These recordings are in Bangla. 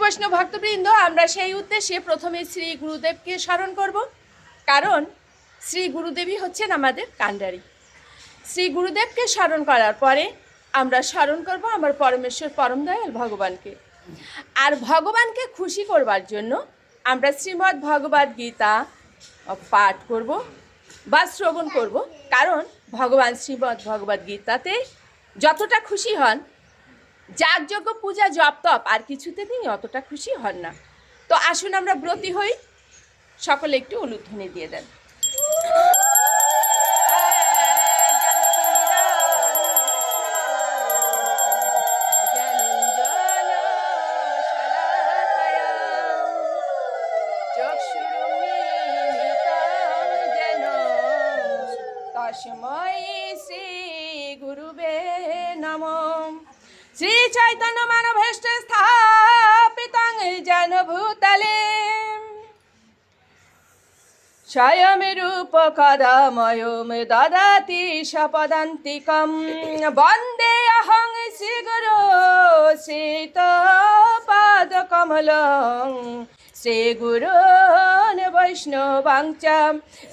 বৈষ্ণব ভক্তবৃন্দ, আমরা সেই উদ্দেশ্যে প্রথমে শ্রী গুরুদেবকে স্মরণ করব, কারণ শ্রী গুরুদেবই হচ্ছেন আমাদের কাণ্ডারি। শ্রী গুরুদেবকে স্মরণ করার পরে আমরা স্মরণ করব আমার পরমেশ্বর পরম দয়াল ভগবানকে। আর ভগবানকে খুশি করবার জন্য আমরা শ্রীমদ্ ভগবদ গীতা পাঠ করব বা শ্রবণ করব, কারণ ভগবান শ্রীমদ্ ভগবদ গীতাতে যতটা খুশি হন, যাগযজ্ঞ পূজা জপ তপ আর কিছুতে তিনি অতটা খুশি হন না। তো আসুন আমরা ব্রতী হই, সকলে একটু উলুধ্বনি দিয়ে দেন। তস্मै শ্রী গুরুবে নমঃ। শ্রী চৈতন্য মানভেষ্ট স্থাপিতং যেন ভূতলে স্বয়ং রূপ কদাময়ং দদাতি সপদান্তিকং। বন্দে অহং শ্রী গুরু শ্রীতপাদকমলং। শ্রী গুরুন বৈষ্ণবাংচ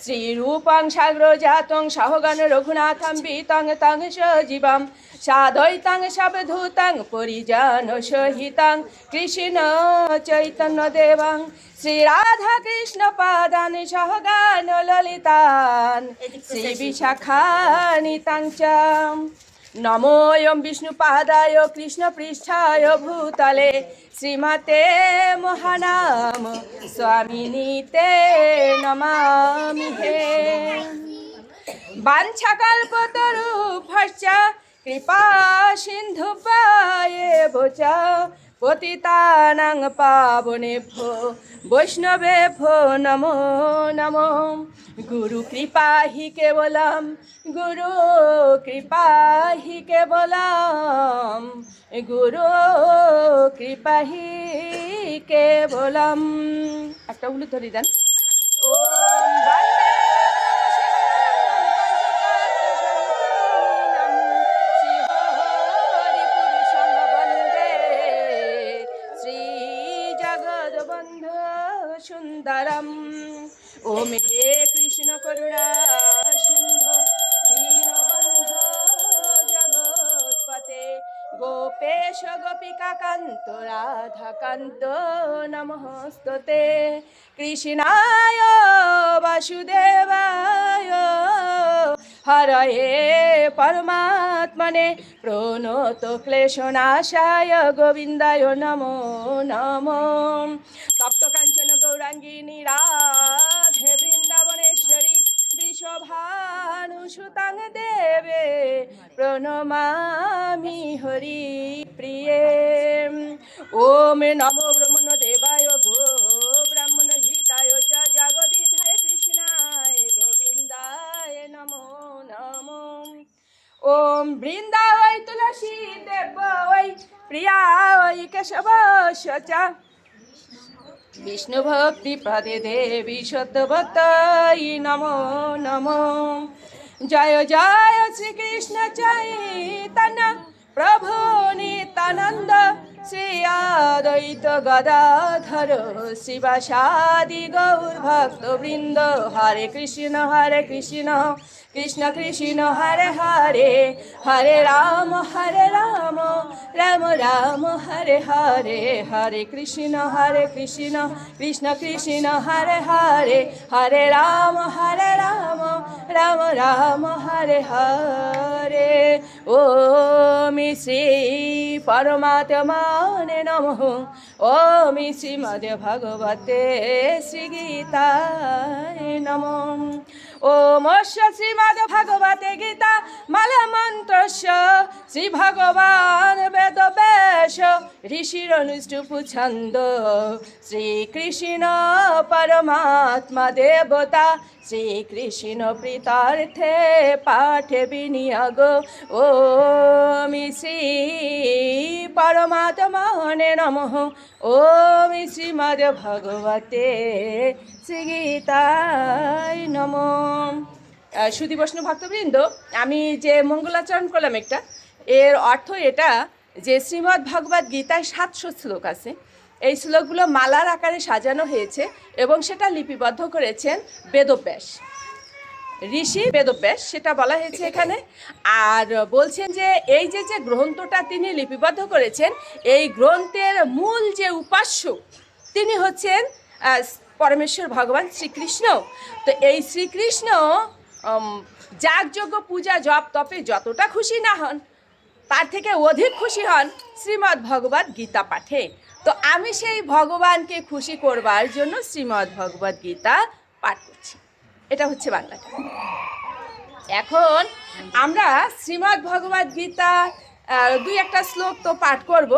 শ্রীরূপং সাগ্রজাতং সহগণ রঘুনাথং বিতং তং সজীবং সাদ্বৈতং সবধূতং পরিজন সহিতং কৃষ্ণ চৈতন্য দেবং। শ্রী রাধা কৃষ্ণ পাদান সহগান ললিতান শ্রী বিশাখানিতাং চ। নমোয়ং বিষ্ণুপাদায় কৃষ্ণ পৃষ্ঠায় ভূতলে শ্রীমতে মহানাম স্বামিনীতে নমামি হে। বাঞ্ছাকল্পতরুভ্যশ্চ কৃপা সিন্ধুভ্যেব চ পতিতানাং পাবনেভ্যো বৈষ্ণবেভ্যো নমো নমঃ। গুরু কৃপা হি কেবলম, গুরু কৃপা হি কেবলম, গুরু কৃপা হি কেবলম। একটা উলুধ্বনি দেন। ওম বন্দে সুন্দরম। ওম হে কৃষ্ণ করুণা সিন্ধু দীনবন্ধু জগৎপতে গোপেশ গোপিকা কান্ত রাধাকান্ত নমস্তুতে। কৃষ্ণায় বাসুদেবায় হরয়ে পরমাত্মনে প্রণত ক্লেশনাশায় গোবিন্দায় নমো নমঃ। তপ্ত কাঞ্চন গৌরাঙ্গিনী রাধে বৃন্দাবনেশ্বরী বৃষভানুসুতাং দেবে প্রণমামি হরি প্রিয়ে। ওম নমো ব্রহ্মণ দেবায় গো ব্রাহ্মণ হিতায় চ জগদিধায় কৃষ্ণায় গোবিন্দায় নমো নমঃ। ওম বৃন্দাবৈ তুলসী দেবৈ প্রিয়ায় কেশবস্য চ বিষ্ণু ভক্তি প্রদে দেবী সত্যবতাই নমো নমঃ। জয় জয় শ্রীকৃষ্ণ চৈতন্য প্রভু নিত্যানন্দ শ্রী অদ্বৈত গদাধর শিবাসাদি গৌর ভক্তবৃন্দ। হরে কৃষ্ণ কৃষ্ণ কৃষ্ণ হরে হরে, হরে রাম রাম রাম হরে হরে। হরে কৃষ্ণ কৃষ্ণ কৃষ্ণ হরে হরে, হরে রাম রাম রাম হরে হরে। ওম শ্রী পরমাত্মনে নমঃ। ওম শ্রীমদ্ ভগবতে শ্রী গীতায় নমঃ। ওম শ্রীমদ্ ভগবতে গীতা মালা মন্ত্রস্য শ্রী ভগবান বেদব্যাস ঋষিরনুষ্টুপ ছন্দ। শ্রীকৃষ্ণ পরমাত্মা দেবতা শ্রীকৃষ্ণ প্রীতার্থে পাঠে বিনিয়োগ। ওম শ্রী পরমাত্মনে নমঃ। ওম শ্রীমদ্ ভগবতে শ্রী গীতায় নমঃ। সুধী বৈষ্ণব ভক্তবৃন্দ, আমি যে মঙ্গলাচরণ করলাম এর অর্থ এটা যে শ্রীমদ্ ভগবদ গীতায় 700 শ্লোক আছে। এই শ্লোকগুলো মালার আকারে সাজানো হয়েছে এবং সেটা লিপিবদ্ধ করেছেন বেদব্যাস, ঋষি বেদব্যাস, সেটা বলা হয়েছে এখানে। আর বলছেন যে এই যে গ্রন্থটা তিনি লিপিবদ্ধ করেছেন, এই গ্রন্থের মূল যে উপাস্য তিনি হচ্ছেন পরমেশ্বর ভগবান শ্রীকৃষ্ণ। তো এই শ্রীকৃষ্ণ যাগযজ্ঞ পূজা জপ তপে যতটা খুশি না হন, তার থেকে অধিক খুশি হন শ্রীমদ্ ভগবদ গীতা পাঠে। তো আমি সেই ভগবানকে খুশি করবার জন্য শ্রীমদ্ ভগবদ গীতা পাঠ করছি। এটা হচ্ছে বাংলাটা। এখন আমরা শ্রীমদ্ ভগবদ গীতা দুই একটা শ্লোক তো পাঠ করব,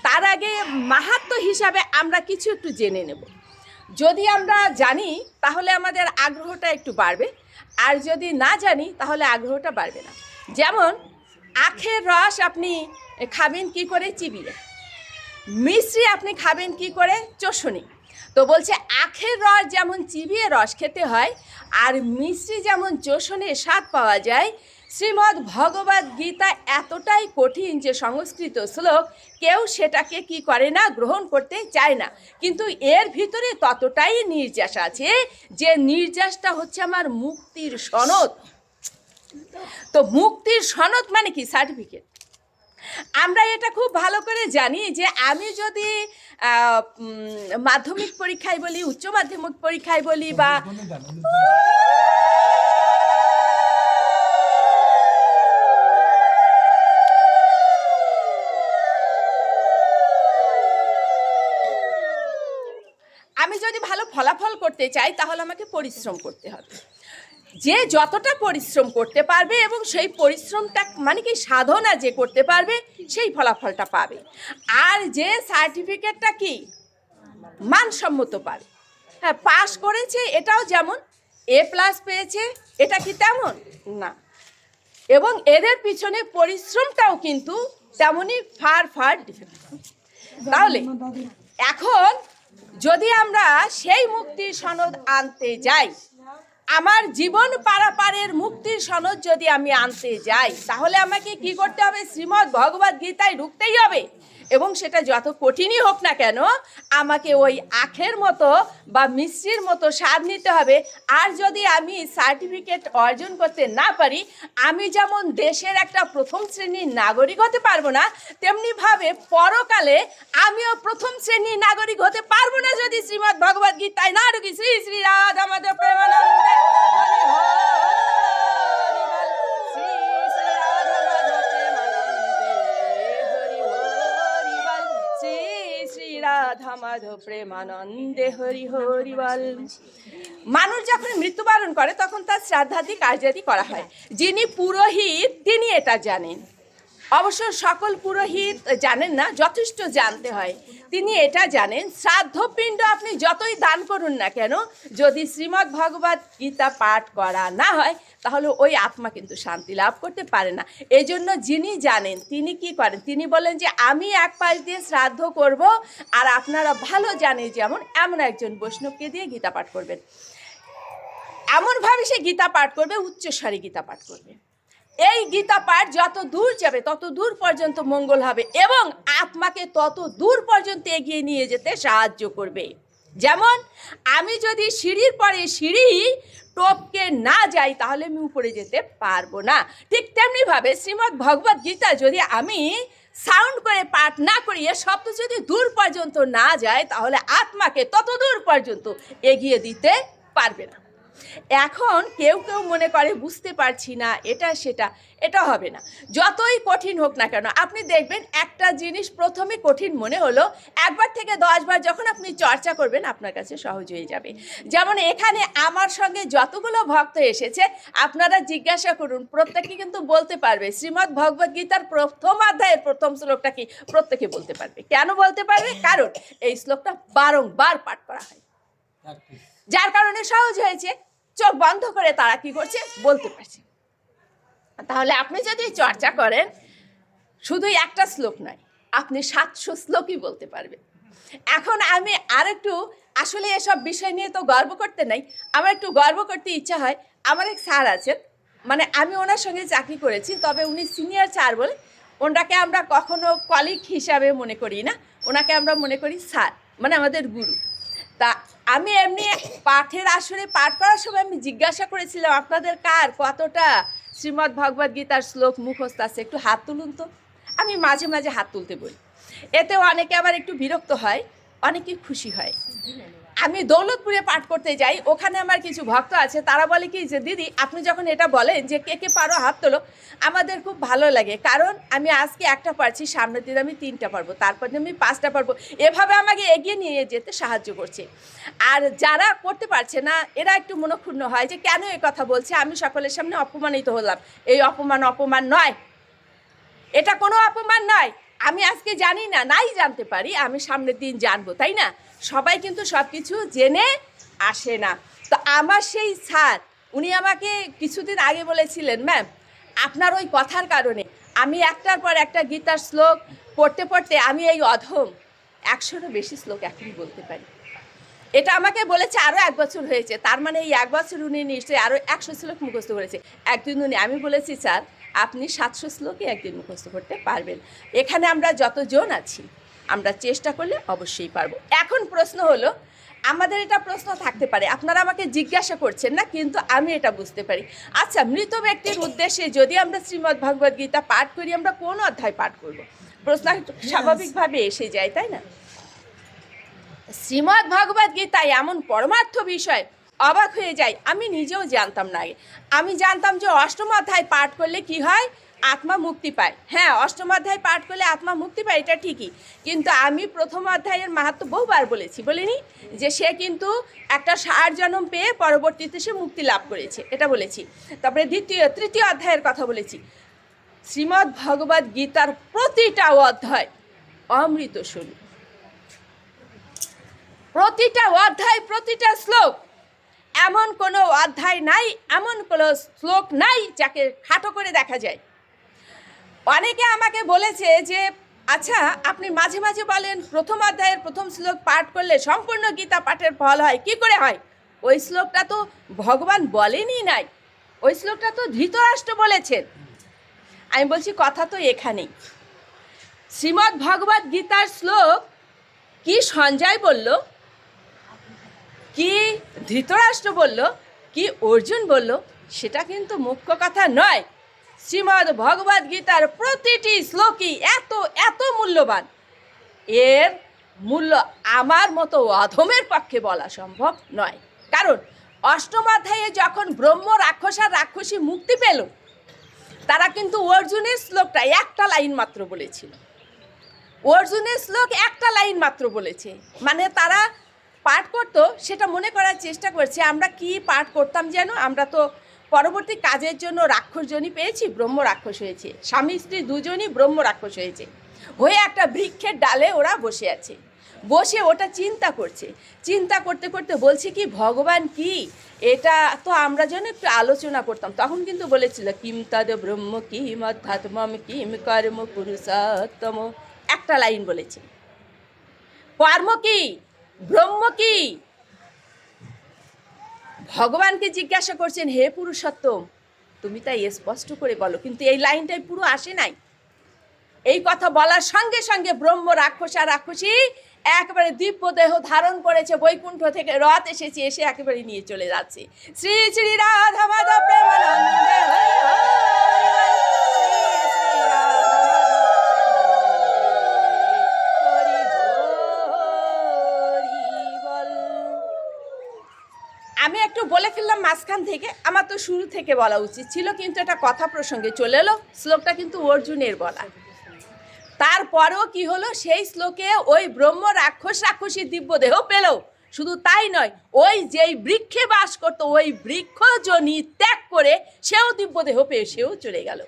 তার আগে মাহাত্ম্য হিসাবে আমরা কিছু একটু জেনে নেব। যদি আমরা জানি তাহলে আমাদের আগ্রহটা একটু বাড়বে, আর যদি না জানি তাহলে আগ্রহটা বাড়বে না। যেমন আখের রস আপনি খাবেন কি করে? চিবিয়ে। মিশ্রি আপনি খাবেন কি করে? চষণী। তো বলছে আখের রস যেমন চিবিয়ে রস খেতে হয়, আর মিশ্রি যেমন চষণে স্বাদ পাওয়া যায়, শ্রীমদ্ ভগবদ গীতা এতটাই কঠিন যে সংস্কৃত শ্লোক কেউ সেটাকে কি করে না, গ্রহণ করতে চায় না। কিন্তু এর ভিতরে ততটাই নির্যাস আছে যে নির্যাসটা হচ্ছে আমার মুক্তির সনদ। তো মুক্তির সনদ মানে কি? সার্টিফিকেট। আমরা এটা খুব ভালো করে জানি যে আমি যদি মাধ্যমিক পরীক্ষায় বলি, উচ্চ মাধ্যমিক পরীক্ষায় বলি, বা আমি যদি ভালো ফলাফল করতে চাই তাহলে আমাকে পরিশ্রম করতে হবে। যে যতটা পরিশ্রম করতে পারবে এবং সেই পরিশ্রমটা মানে কি সাধনা যে করতে পারবে সেই ফলাফলটা পাবে। আর যে সার্টিফিকেটটা কি মানসম্মত পাবে, হ্যাঁ পাশ করেছে এটাও যেমন A+ পেয়েছে, এটা কি তেমন না। এবং এদের পিছনে পরিশ্রমটাও কিন্তু তেমনই ফার ডিফারেন্ট। তাহলে এখন যদি আমরা সেই মুক্তির সনদ আনতে যাই, আমার জীবন পারাপারের মুক্তির সনদ যদি আমি আনতে যাই, তাহলে আমাকে কি করতে হবে? শ্রীমদ্ ভগবদ গীতায় ঢুকতেই হবে। এবং সেটা যত কঠিনই হোক না কেন, আমাকে ওই আখের মতো বা মিশ্রির মতো স্বাদ নিতে হবে। আর যদি আমি সার্টিফিকেট অর্জন করতে না পারি, আমি যেমন দেশের একটা প্রথম শ্রেণীর নাগরিক হতে পারবো না, তেমনিভাবে পরকালে আমিও প্রথম শ্রেণীর নাগরিক হতে পারবো না যদি শ্রীমদ্ ভগবদ গীতায় না ঢুকি। শ্রী শ্রী রাধা মাধব প্রেমানন্দে হরি হরি বল। শ্রী শ্রী রাধা মাধব প্রেমানন্দে হরি হরি বল। শ্রী শ্রী রাধা মাধব প্রেমানন্দে হরি হরি বল। মানুষ যখন মৃত্যুবরণ করে তখন তার শ্রাদ্ধাদি কার্যাদি করা হয়। যিনি পুরোহিত তিনি এটা জানেন। অবশ্য সকল পুরোহিত জানেন না, যথেষ্ট জানতে হয়। তিনি এটা জানেন শ্রাদ্ধপিণ্ড আপনি যতই দান করুন না কেন, যদি শ্রীমদ্ ভগবদ গীতা পাঠ করা না হয় তাহলে ওই আত্মা কিন্তু শান্তি লাভ করতে পারে না। এই জন্য যিনি জানেন তিনি কি করেন? তিনি বলেন যে আমি এক পাশ দিয়ে শ্রাদ্ধ করব, আর আপনারা ভালো জানেন যেমন এমন একজন বৈষ্ণবকে দিয়ে গীতা পাঠ করবেন। এমনভাবে সে গীতা পাঠ করবে, উচ্চস্বরে গীতা পাঠ করবে। এই গীতা পাঠ যত দূর যাবে তত দূর পর্যন্ত মঙ্গল হবে এবং আত্মাকে তত দূর পর্যন্ত এগিয়ে নিয়ে যেতে সাহায্য করবে। যেমন আমি যদি সিঁড়ির পরে সিঁড়ি টপকে না যাই তাহলে আমি উপরে যেতে পারবো না। ঠিক তেমনিভাবে শ্রীমদ্ ভগবদ গীতা যদি আমি সাউন্ড করে পাঠ না করি, এ শব্দ যদি দূর পর্যন্ত না যায় তাহলে আত্মাকে তত দূর পর্যন্ত এগিয়ে দিতে পারবে না। এখন কেউ কেউ মনে করে বুঝতে পারছি না, এটা সেটা, এটা হবে না। যতই কঠিন হোক না কেন আপনি দেখবেন একটা জিনিস প্রথমে কঠিন মনে হলো, একবার থেকে 10 বার যখন আপনি চর্চা করবেন আপনার কাছে সহজ হয়ে যাবে। যেমন এখানে আমার সঙ্গে যতগুলো ভক্ত এসেছে আপনারা জিজ্ঞাসা করুন, প্রত্যেকে কিন্তু বলতে পারবে শ্রীমদ্ ভগবদ গীতার প্রথম অধ্যায়ের প্রথম শ্লোকটা কি, প্রত্যেকে বলতে পারবে। কেন বলতে পারবে? কারণ এই শ্লোকটা বারংবার পাঠ করা হয়, যার কারণে সহজ হয়েছে। চোখ বন্ধ করে তারা কি করছে বলতে পারছে। তাহলে আপনি যদি চর্চা করেন শুধু একটা শ্লোক নয়, আপনি 700 শ্লোকই বলতে পারবেন। এখন আমি আরেকটু আসলে এসব বিষয় নিয়ে তো গর্ব করতে নাই, আমার একটু গর্ব করতে ইচ্ছা হয়। আমার এক স্যার আছেন, মানে আমি ওনার সঙ্গে চাকরি করেছি, তবে উনি সিনিয়র স্যার বলে ওনাকে আমরা কখনো কলিগ হিসাবে মনে করি না, ওনাকে আমরা মনে করি স্যার। মানে আমাদের গুরু। তা আমি এমনি পাঠের আসরে পাঠ করার সময় আমি জিজ্ঞাসা করেছিলাম আপনাদের কার কতটা শ্রীমদ্ ভগবদ্ গীতার শ্লোক মুখস্থ আছে, একটু হাত তুলুন তো। আমি মাঝে মাঝে হাত তুলতে বলি, এতেও অনেকে আবার একটু বিরক্ত হয়, অনেকে খুশি হয়। আমি দৌলতপুরে পাঠ করতে যাই, ওখানে আমার কিছু ভক্ত আছে, তারা বলে কি যে দিদি আপনি যখন এটা বলেন যে কে কে পারো হাত তোলো, আমাদের খুব ভালো লাগে, কারণ আমি আজকে একটা পারছি, সামনের দিন আমি 3টা পারবো, তারপর দিন আমি 5টা পারবো, এভাবে আমাকে এগিয়ে নিয়ে যেতে সাহায্য করছে। আর যারা করতে পারছে না এরা একটু মনক্ষুণ্ণ হয় যে কেন এ কথা বলছে, আমি সকলের সামনে অপমানিত হলাম। এই অপমান নয়, এটা কোনো অপমান নয়। আমি আজকে জানি না, নাই জানতে পারি, আমি সামনের দিন জানবো, তাই না? সবাই কিন্তু সব কিছু জেনে আসে না। তো আমার সেই স্যার উনি আমাকে কিছুদিন আগে বলেছিলেন, ম্যাম আপনার ওই কথার কারণে আমি একটার পর একটা গীতার শ্লোক পড়তে পড়তে আমি এই অধম 100-রও বেশি শ্লোক এখনই বলতে পারি। এটা আমাকে বলেছে আরও 1 বছর হয়েছে, তার মানে এই 1 বছর উনি নিশ্চয়ই আরও 100 শ্লোক মুখস্থ করেছে। একদিন উনি, আমি বলেছি স্যার আপনি 700 শ্লোকই একদিন মুখস্থ করতে পারবেন। এখানে আমরা যতজন আছি আমরা চেষ্টা করলে অবশ্যই পারবো। এখন প্রশ্ন হলো, আমাদের এটা প্রশ্ন থাকতে পারে, আপনারা আমাকে জিজ্ঞাসা করছেন না, কিন্তু আমি এটা বুঝতে পারি। আচ্ছা, মৃত ব্যক্তির উদ্দেশ্যে যদি আমরা শ্রীমদ্ ভগবদ্ গীতা পাঠ করি, আমরা কোন অধ্যায় পাঠ করব? প্রশ্ন স্বাভাবিকভাবে এসে যায়, তাই না? শ্রীমদ্ ভগবদ্ গীতায় এমন পরমার্থ বিষয়, অবাক হয়ে যায়। আমি নিজেও জানতাম না আগে। আমি জানতাম যে 8ম অধ্যায় পাঠ করলে কি হয়, আত্মা মুক্তি পায়। হ্যাঁ, 8ম অধ্যায় পাঠ করলে আত্মা মুক্তি পায়, এটা ঠিকই, কিন্তু আমি 1ম অধ্যায়ের মাহাত্ম্য বহুবার বলিনি যে সে কিন্তু একটা 60 জন্ম পেয়ে পরবর্তীতে সে মুক্তি লাভ করেছে, এটা বলেছি। তারপরে 3য় অধ্যায়ের কথা বলেছি। শ্রীমদ্ ভগবদ্ গীতার প্রতিটা অধ্যায় অমৃত স্বরূপ, প্রতিটা অধ্যায়, প্রতিটা শ্লোক, এমন কোনো অধ্যায় নাই, এমন কোনো শ্লোক নাই যাকে খাটো করে দেখা যায়। অনেকে আমাকে বলেছে যে আচ্ছা আপনি মাঝে মাঝে বলেন 1ম অধ্যায়ের 1ম শ্লোক পাঠ করলে সম্পূর্ণ গীতা পাঠের ফল হয়, কি করে হয়? ওই শ্লোকটা তো ভগবান বলেনি নাই, ওই শ্লোকটা তো ধৃতরাষ্ট্র বলেছেন। আমি বলছি কথা তো এখানেই। শ্রীমদ্ ভগবদ্ গীতার শ্লোক কি সঞ্জয় বলল, কি ধৃতরাষ্ট্র বলল, কি অর্জুন বলল, সেটা কিন্তু মুখ্য কথা নয়। শ্রীমদ্ ভগবদ্ গীতার প্রতিটি শ্লোকই এত এত মূল্যবান, এর মূল্য আমার মতো অধমের পক্ষে বলা সম্ভব নয়। কারণ 8ম অধ্যায়ে যখন ব্রহ্ম রাক্ষস আর রাক্ষসী মুক্তি পেল, তারা কিন্তু অর্জুনের শ্লোকটা একটা লাইন মাত্র বলেছিল। অর্জুনের শ্লোক একটা লাইন মাত্র বলেছে, মানে তারা পাঠ করতো, সেটা মনে করার চেষ্টা করছে আমরা কি পাঠ করতাম যেন, আমরা তো পরবর্তী কাজের জন্য রাক্ষসজনই পেয়েছি, ব্রহ্ম রাক্ষস হয়েছে, স্বামী স্ত্রী দুজনই ব্রহ্ম রাক্ষস হয়েছে, হয়ে একটা বৃক্ষের ডালে ওরা বসে আছে, বসে ওটা চিন্তা করছে, চিন্তা করতে করতে বলছে কি ভগবান কি, এটা তো আমরা যেন একটু আলোচনা করতাম। তখন কিন্তু বলেছিল কিম তদ ব্রহ্ম কিম অধ্যাত্মম কিম কর্ম পুরুষোত্তম, একটা লাইন বলেছে। কর্ম কি, ব্রহ্ম কি, ভগবানকে জিজ্ঞাসা করছেন হে পুরুষোত্তম তুমি তাই স্পষ্ট করে বলো, কিন্তু এই লাইনটাই পুরো আসে নাই। এই কথা বলার সঙ্গে সঙ্গে ব্রহ্ম রাক্ষস আর রাক্ষসী একেবারে দিব্য দেহ ধারণ করেছে, বৈকুণ্ঠ থেকে রথ এসেছে, এসে একেবারে নিয়ে চলে যাচ্ছে। শ্রী শ্রী রাধা মাধব প্রেমানন্দে হরি বল। আমি একটু বলে ফেললাম মাঝখান থেকে, আমার তো শুরু থেকে বলা উচিত ছিল, কিন্তু এটা কথা প্রসঙ্গে চলে এলো। শ্লোকটা কিন্তু অর্জুনের বলা। তারপরেও কি হলো, সেই শ্লোকে ওই ব্রহ্ম রাক্ষস রাক্ষসী দিব্য দেহ পেল। শুধু তাই নয়, ওই যেই বৃক্ষে বাস করতো ওই বৃক্ষজনি ত্যাগ করে সেও দিব্য দেহ পেয়ে সেও চলে গেল,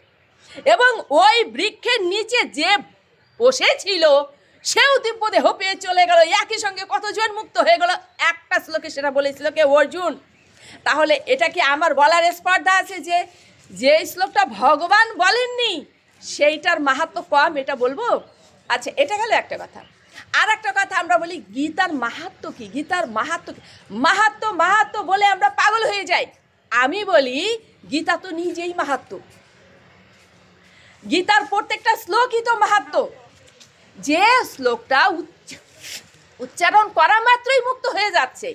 এবং ওই বৃক্ষের নিচে যে বসেছিল সেও দিব্য দেহ পেয়ে চলে গেল। একই সঙ্গে কতজন মুক্ত হয়ে গেল, একটা শ্লোকে সেটা বলেছিল কে, অর্জুন। তাহলে এটা কি আমার বলার স্পর্ধা আছে যে যে শ্লোকটা ভগবান বলেননি সেইটার মাহাত্ম্য কম, এটা বলবো? আচ্ছা, এটা গেল একটা কথা। আর একটা কথা, আমরা বলি গীতার মাহাত্ম্য কি, গীতার মাহাত্ম্য কি, মাহাত্ম্য বলে আমরা পাগল হয়ে যাই। আমি বলি গীতা তো নিজেই মাহাত্ম্য, গীতার প্রত্যেকটা শ্লোকই তো মাহাত্ম্য। যে শ্লোকটা উচ্চারণ করা মাত্রই মুক্ত হয়ে যাচ্ছে,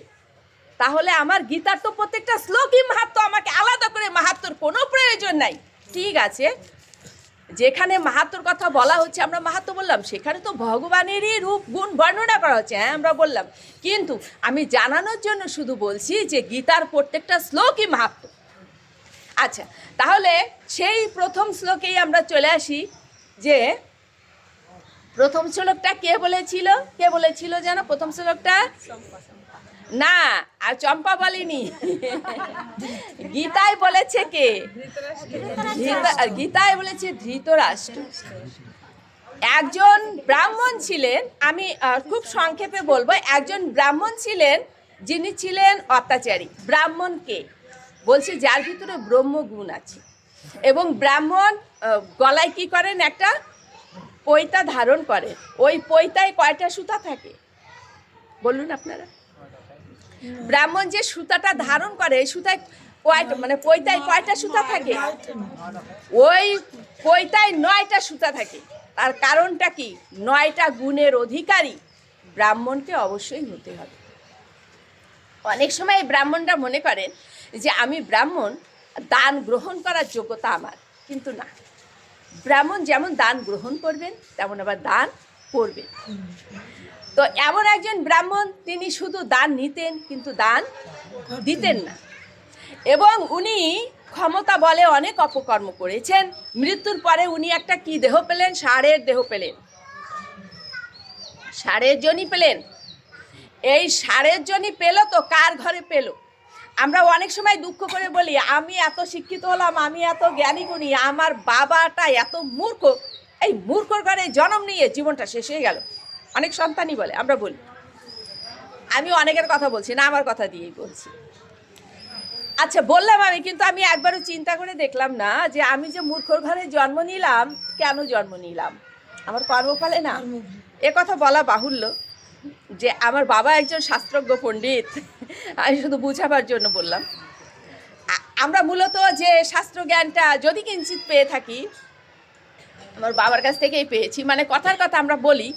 তাহলে আমার গীতার তো প্রত্যেকটা শ্লোকই মাহাত্ম, আমাকে আলাদা করে মাহাত্মর কোনো প্রয়োজন নাই। ঠিক আছে, যেখানে মাহাত্মর কথা বলা হচ্ছে আমরা মাহাত্ম বললাম, সেখানে তো ভগবানেরই রূপ গুণ বর্ণনা করা হচ্ছে, হ্যাঁ আমরা বললাম, কিন্তু আমি জানানোর জন্য শুধু বলছি যে গীতার প্রত্যেকটা শ্লোকই মাহাত্ম। আচ্ছা, তাহলে সেই প্রথম শ্লোকেই আমরা চলে আসি, যে প্রথম শ্লোকটা কে বলেছিল যেন প্রথম শ্লোকটা? না, আর চম্পা বলেনি, গীতায় বলেছে কে? গীতায় বলেছে ধৃতরাষ্ট্র। একজন ব্রাহ্মণ ছিলেন, আমি খুব সংক্ষেপে বলবো, একজন ব্রাহ্মণ ছিলেন যিনি ছিলেন অত্যাচারী। ব্রাহ্মণ কে? বলছে যার ভিতরে ব্রহ্মগুণ আছে। এবং ব্রাহ্মণ গলায় কি করেন? একটা পৈতা ধারণ করেন। ওই পৈতায় কয়টা সুতা থাকে বলুন আপনারা? ব্রাহ্মণ যে সুতাটা ধারণ করে, সুতায় কয়টা, মানে পৈতায় কয়টা সুতা থাকে? ওই পৈতায় 9টা সুতা থাকে। তার কারণটা কি? 9টা গুণের অধিকারী ব্রাহ্মণকে অবশ্যই হতে হবে। অনেক সময় ব্রাহ্মণরা মনে করেন যে আমি ব্রাহ্মণ, দান গ্রহণ করার যোগ্যতা আমার, কিন্তু না, ব্রাহ্মণ যেমন দান গ্রহণ করবেন তেমন আবার দান করবেন। তো এমন একজন ব্রাহ্মণ, তিনি শুধু দান নিতেন কিন্তু দান দিতেন না, এবং উনি ক্ষমতা বলে অনেক অপকর্ম করেছেন। মৃত্যুর পরে উনি একটা কি দেহ পেলেন? ষাঁড়ের দেহ পেলেন, ষাঁড়ের জনি পেলেন। এই ষাঁড়ের জনি পেল তো কার ঘরে পেল? আমরা অনেক সময় দুঃখ করে বলি, আমি এত শিক্ষিত হলাম, আমি এত জ্ঞানী গুণী, আমার বাবাটা এত মূর্খ, এই মূর্খর ঘরে জন্ম নিয়ে জীবনটা শেষ হয়ে গেল। অনেক সন্তানই বলে, আমরা বলি। আমি অনেকের কথা বলছি না, আমার কথা দিয়েই বলছি। আচ্ছা, বললাম আমি, কিন্তু আমি একবারও চিন্তা করে দেখলাম না যে আমি যে মূর্খর ঘরে জন্ম নিলাম, কেন জন্ম নিলাম? আমার কর্মফলে না? এ কথা বলা বাহুল্য যে আমার বাবা একজন শাস্ত্রজ্ঞ পণ্ডিত, আমি শুধু বুঝাবার জন্য বললাম। আমরা মূলত যে শাস্ত্র জ্ঞানটা যদি কিঞ্চিত পেয়ে থাকি, আমার বাবার কাছ থেকেই পেয়েছি। মানে কথার কথা আমরা বলি,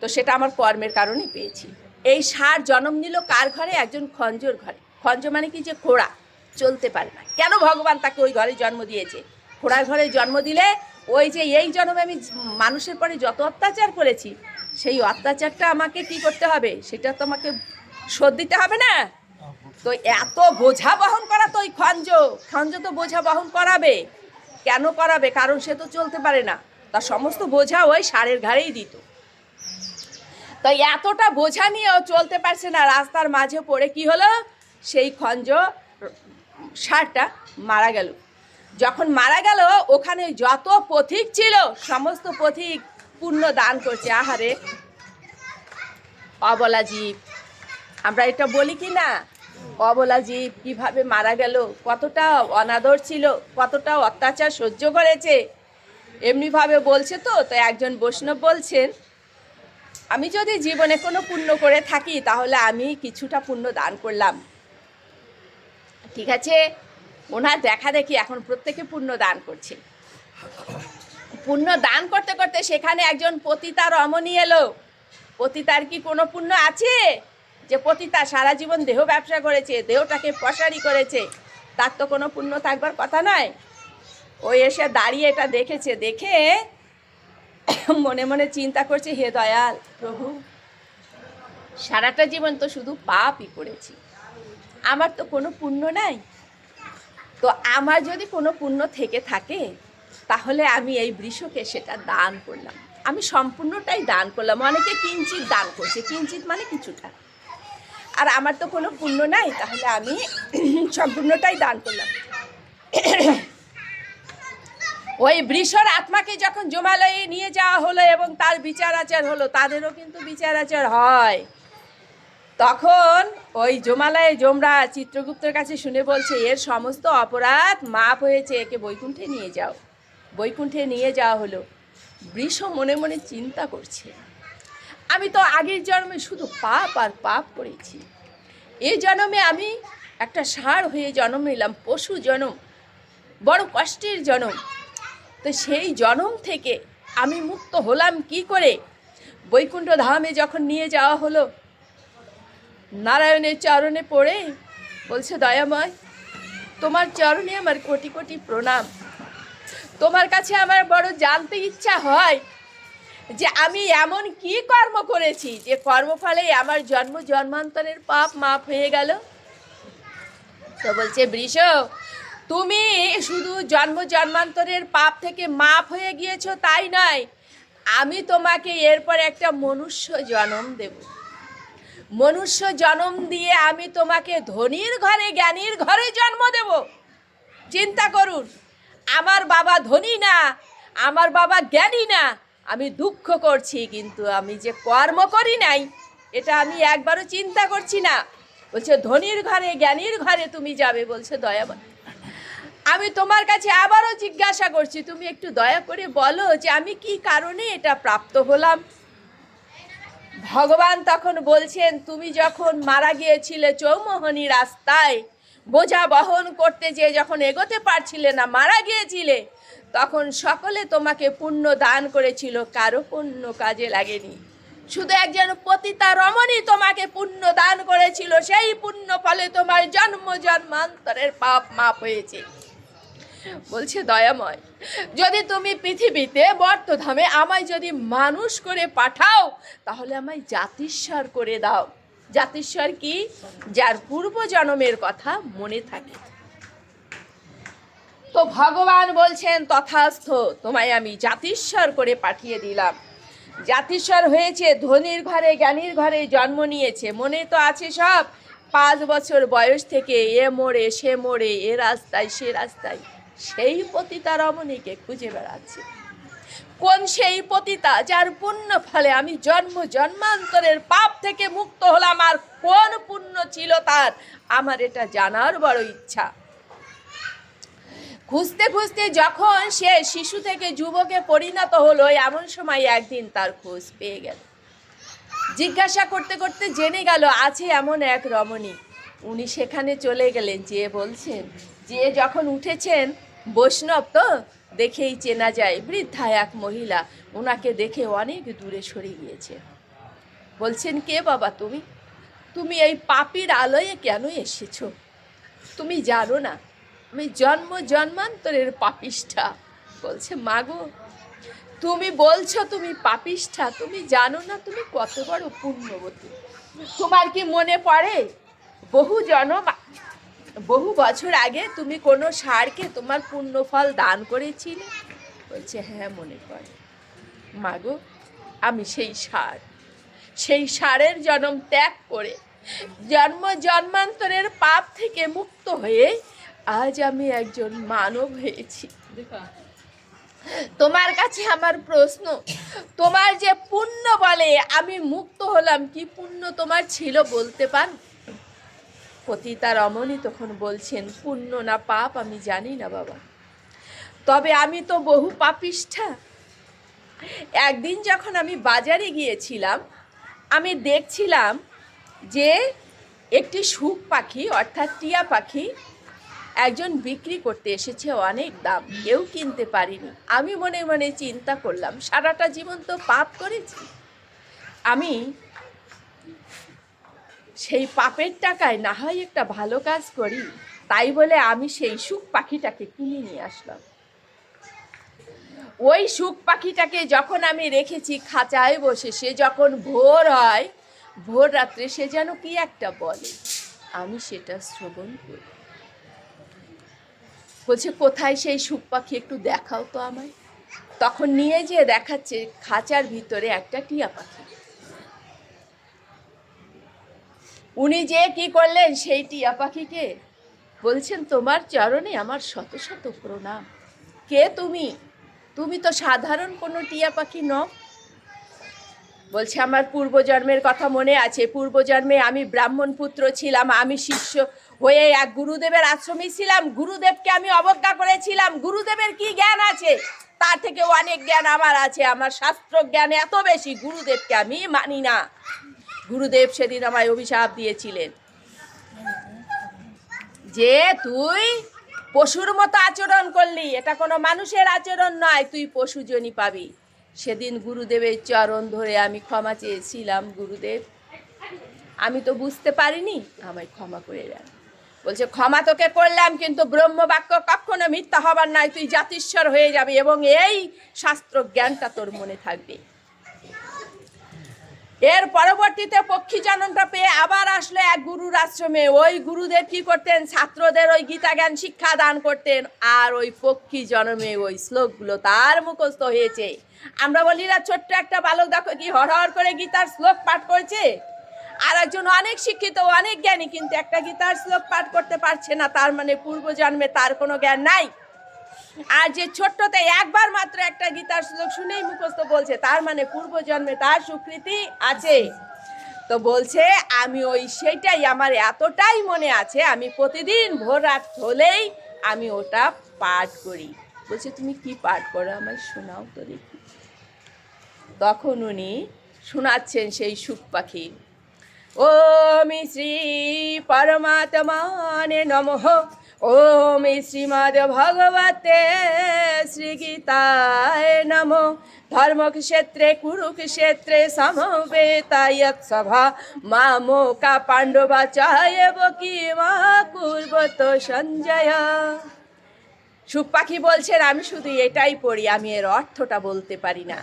তো সেটা আমার কর্মের কারণেই পেয়েছি। এই ষাঁড় জন্ম নিল কার ঘরে? একজন খঞ্জর ঘরে। খঞ্জ মানে কি? যে ঘোড়া চলতে পারে না। কেন ভগবান তাকে ওই ঘরে জন্ম দিয়েছে? ঘোড়ার ঘরে জন্ম দিলে ওই যে এই জন্মে আমি মানুষের পরে যত অত্যাচার করেছি, সেই অত্যাচারটা আমাকে কি করতে হবে? সেটা তো আমাকে শোধ দিতে হবে না? তো এত বোঝা বহন করা তো ওই খঞ্জ তো বোঝা বহন করাবে। কেন করাবে? কারণ সে তো চলতে পারে না, তার সমস্ত বোঝা ওই ষাঁড়ের ঘাড়েই দিত। তো এতটা বোঝা নিয়েও চলতে পারছে না, রাস্তার মাঝে পড়ে কি হলো? সেই ষাঁড়টা মারা গেল। যখন মারা গেল, ওখানে যত পথিক ছিল সমস্ত পথিক পুণ্য দান করছে। আহারে অবলা জীব, আমরা এটা বলি কি না? অবলা জীব কিভাবে মারা গেল, কতটা অনাদর ছিল, কতটা অত্যাচার সহ্য করেছে, এমনিভাবে বলছে। তো একজন বৈষ্ণব বলছেন, আমি যদি জীবনে কোনো পুণ্য করে থাকি তাহলে আমি কিছুটা পুণ্য দান করলাম। ঠিক আছে, ওনার দেখা দেখি এখন প্রত্যেকে পুণ্য দান করছে। পুণ্য দান করতে করতে সেখানে একজন পতিতা রমণী এলো। পতিতার কি কোনো পুণ্য আছে? যে পতিতা সারা জীবন দেহ ব্যবসা করেছে, দেহটাকে পশারি করেছে, তার তো কোনো পুণ্য থাকবার কথা নয়। ওই এসে দাঁড়িয়ে এটা দেখেছে, দেখে মনে মনে চিন্তা করছে, হে দয়াল প্রভু, সারাটা জীবন তো শুধু পাপই করেছি, আমার তো কোনো পুণ্য নাই। তো আমার যদি কোনো পুণ্য থেকে থাকে তাহলে আমি এই বৃষকে সেটা দান করলাম, আমি সম্পূর্ণটাই দান করলাম। অনেকে কিঞ্চিত দান করছে, কিঞ্চিত মানে কিছুটা, আর আমার তো কোনো পুণ্য নাই, তাহলে আমি সম্পূর্ণটাই দান করলাম। ওই বৃষর আত্মাকে যখন জমালয়ে নিয়ে যাওয়া হলো এবং তার বিচার আচার হলো, তাদেরও কিন্তু বিচার আচার হয়, তখন ওই জমালয়ে যমরা চিত্রগুপ্তের কাছে শুনে বলছে, এর সমস্ত অপরাধ মাপ হয়েছে, একে বৈকুণ্ঠে নিয়ে যাও। বৈকুণ্ঠে নিয়ে যাওয়া হলো। বৃষ মনে মনে চিন্তা করছে, আমি তো আগের জন্মে শুধু পাপ আর পাপ করেছি, এই জন্মে আমি একটা ষাঁড় হয়ে জন্ম নিলাম, পশু জন্ম, বড় কষ্টের জন্ম। তো সেই জন্ম থেকে আমি মুক্ত হলাম কি করে? বৈকুণ্ঠ ধামে যখন নিয়ে যাওয়া হলো, নারায়ণের চরণে পড়ে বলছে, দয়াময়, তোমার চরণে আমার কোটি কোটি প্রণাম। তোমার কাছে আমার বড় জানতে ইচ্ছা হয় যে আমি এমন কি কর্ম করেছি যে কর্মফলে আমার জন্ম জন্মান্তরের পাপ মাপ হয়ে গেল। তো বলছে, বৃষ, তুমি শুধু জন্ম জন্মান্তরের পাপ থেকে মাপ হয়ে গিয়েছো তাই নয়, আমি তোমাকে এরপর একটা মনুষ্য জন্ম দেব। মনুষ্য জন্ম দিয়ে আমি তোমাকে ধনীর ঘরে জ্ঞানীর ঘরে জন্ম দেব। চিন্তা করুন, আমার বাবা ধনী না, আমার বাবা জ্ঞানী না, আমি দুঃখ করছি, কিন্তু আমি যে কর্ম করি নাই এটা আমি একবারও চিন্তা করছি না। বলছে, ধনীর ঘরে জ্ঞানীর ঘরে তুমি যাবে। বলছে, দয়াবান, আমি তোমার কাছে আবারও জিজ্ঞাসা করছি, তুমি একটু দয়া করে বলো যে আমি কি কারণে এটা প্রাপ্ত হলাম। ভগবান তখন বলছেন, তুমি যখন মারা গিয়েছিলে চৌমোহনী রাস্তায় বোঝা বহন করতে যেয়ে যখন এগোতে পারছিলে না, মারা গিয়েছিলে, তখন সকলে তোমাকে পুণ্য দান করেছিল, কারো পুণ্য কাজে লাগেনি। শুধু একজন পতিতা রমণী তোমাকে পুণ্য দান করেছিল, সেই পুণ্য ফলে তোমার জন্ম জন্মান্তরের পাপ মাপ হয়েছে। বলছে, দয়াময়, যদি তুমি পৃথিবীতে বর্তধামে আমায় যদি মানুষ করে পাঠাও, তাহলে আমায় জাতিস্বর করে দাও। জাতিস্বর কি? যার পূর্ব জন্মের কথা মনে থাকে। তো ভগবান বলছেন, তথাস্থ, তোমায় আমি জাতিস্বর করে পাঠিয়ে দিলাম। জাতিস্বর হয়েছে, ধনীর ঘরে জ্ঞানীর ঘরে জন্ম নিয়েছে, মনে তো আছে সব। 5 বছর বয়স থেকে এ মোড়ে সে মোড়ে, এ রাস্তায় সে রাস্তায় সেই পতিতা রমণীকে খুঁজে বেড়াচ্ছে। কোন সেই পতিতা যার পুণ্য ফলে আমি জন্ম জন্মান্তরের পাপ থেকে মুক্ত হলাম, আর কোন পুণ্য ছিল তার, আমার এটা জানার বড় ইচ্ছা। খুঁজতে খুঁজতে যখন সে শিশু থেকে যুবকে পরিণত হলো, এমন সময় একদিন তার খোঁজ পেয়ে গেল। জিজ্ঞাসা করতে করতে জেনে গেল আছে এমন এক রমণী। উনি সেখানে চলে গেলেন, যে বলছেন, যে যখন উঠেছেন, বৈষ্ণব তো দেখেই চেনা যায়, বৃদ্ধা এক মহিলা, ওনাকে দেখে অনেক দূরে সরে গিয়েছে। বলছেন, কে বাবা তুমি? তুমি এই পাপীর আলয়ে কেন এসেছো? তুমি জানো না আমি জন্ম জন্মান্তরের পাপিষ্ঠা। বলছে, মাগো, তুমি বলছো তুমি পাপিষ্ঠা, তুমি জানো না তুমি কত বড় পুণ্যবতী। তোমার কি মনে পড়ে বহু বছর আগে তুমি কোনো ষাঁড়কে তোমার পুণ্যফল দান করেছিলে? বলছে, হ্যাঁ মনে পড়ে। মাগো, আমি সেই ষাঁড়ের জন্ম ত্যাগ করে জন্ম জন্মান্তরের পাপ থেকে মুক্ত হয়ে আজ আমি একজন মানব হয়েছি। তোমার কাছে আমার প্রশ্ন, তোমার যে পুণ্য বলে আমি মুক্ত হলাম, কি পুণ্য তোমার ছিল বলতে পারো? পতিতা রমণী তখন বলছেন, পুণ্য না পাপ আমি জানি না বাবা, তবে আমি তো বহু পাপিষ্ঠা। একদিন যখন আমি বাজারে গিয়েছিলাম, আমি দেখছিলাম যে একটি শুক পাখি অর্থাৎ টিয়া পাখি একজন বিক্রি করতে এসেছে, অনেক দাম, কেউ কিনতে পারিনি। আমি মনে মনে চিন্তা করলাম, সারাটা জীবন তো পাপ করেছি, আমি সেই পাপের টাকায় না হয় একটা ভালো কাজ করি। তাই বলে আমি সেই শুক পাখিটাকে কিনে নিয়ে আসলাম। ওই শুক পাখিটাকে যখন আমি রেখেছি খাঁচায় বসে, সে যখন ভোর হয়, ভোর রাত্রে সে যেন কি একটা বলে, আমি সেটা শ্রবণ করি। বলছে, কোথায় সেই শুক পাখি, একটু দেখাও তো আমায়। তখন নিয়ে যেয়ে দেখাচ্ছে খাঁচার ভিতরে একটা টিয়া পাখি। উনি যে কি করলেন, সেই টিয়া পাখিকে বলছেন, তোমার চরণে আমার শত শত প্রণাম। কে তুমি? তুমি তো সাধারণ কোনো টিয়া পাখি নও। বলছে, আমার পূর্বজন্মের কথা মনে আছে, পূর্বজন্মে আমি ব্রাহ্মণ পুত্র ছিলাম, আমি শিষ্য হয়ে এক গুরুদেবের আশ্রমে ছিলাম, গুরুদেবকে আমি অবজ্ঞা করেছিলাম। গুরুদেবের কি জ্ঞান আছে, তার থেকে অনেক জ্ঞান আমার আছে, আমার শাস্ত্র জ্ঞান এত বেশি, গুরুদেবকে আমি মানি না। গুরুদেব সেদিন আমায় অভিশাপ দিয়েছিলেন যে তুই পশুর মতো আচরণ করলি, এটা কোনো মানুষের আচরণ নয়, তুই পশুজনই পাবি। সেদিন গুরুদেবের চরণ ধরে আমি ক্ষমা চেয়েছিলাম, গুরুদেব আমি তো বুঝতে পারিনি, আমায় ক্ষমা করে দেন। বলছে ক্ষমা তোকে করলাম, কিন্তু ব্রহ্মবাক্য কখনো মিথ্যা হবার নয়, তুই জাতিশ্বর হয়ে যাবি এবং এই শাস্ত্র জ্ঞানটা তোর মনে থাকবে। এর পরবর্তীতে পক্ষী জননটা পেয়ে আবার আসলো এক গুরুর আশ্রমে। ওই গুরুদেব কি করতেন, ছাত্রদের ওই গীতা জ্ঞান শিক্ষা দান করতেন, আর ওই পক্ষী জন্মে ওই শ্লোকগুলো তার মুখস্থ হয়েছে। আমরা বলি না, ছোট্ট একটা বালক দেখো কি হর করে গীতার শ্লোক পাঠ করেছে, আর একজন অনেক শিক্ষিত অনেক জ্ঞানী কিন্তু একটা গীতার শ্লোক পাঠ করতে পারছে না, তার মানে পূর্বজন্মে তার কোনো জ্ঞান নাই। আর যে ছোট্টতে একবার মাত্র একটা গীতার শ্লোক শুনেই মুখস্থ বলছে, তার মানে পূর্বজন্মে তার স্বীকৃতি আছে। তো বলছে আমি ওই সেইটাই আমার এতটাই মনে আছে, আমি প্রতিদিন ভোর রাত হলেই আমি ওটা পাঠ করি। বলছে তুমি কি পাঠ করো, আমায় শোনাও তো দেখি। তখন উনি শোনাচ্ছেন সেই সুখ পাখি। ওম শ্রী পরমাত্মানে নমঃ, ওম শ্রীমদ্ ভগবতে শ্রীগীতায় নমঃ। ধর্মক্ষেত্রে কুরুক্ষেত্রে সমবেতায়ৎ সভা মামোকা পাণ্ডবাচায়েব কিমা কুর্বত সঞ্জয়। সুখ পাখি বলছেন আমি শুধু এটাই পড়ি, আমি এর অর্থটা বলতে পারি না।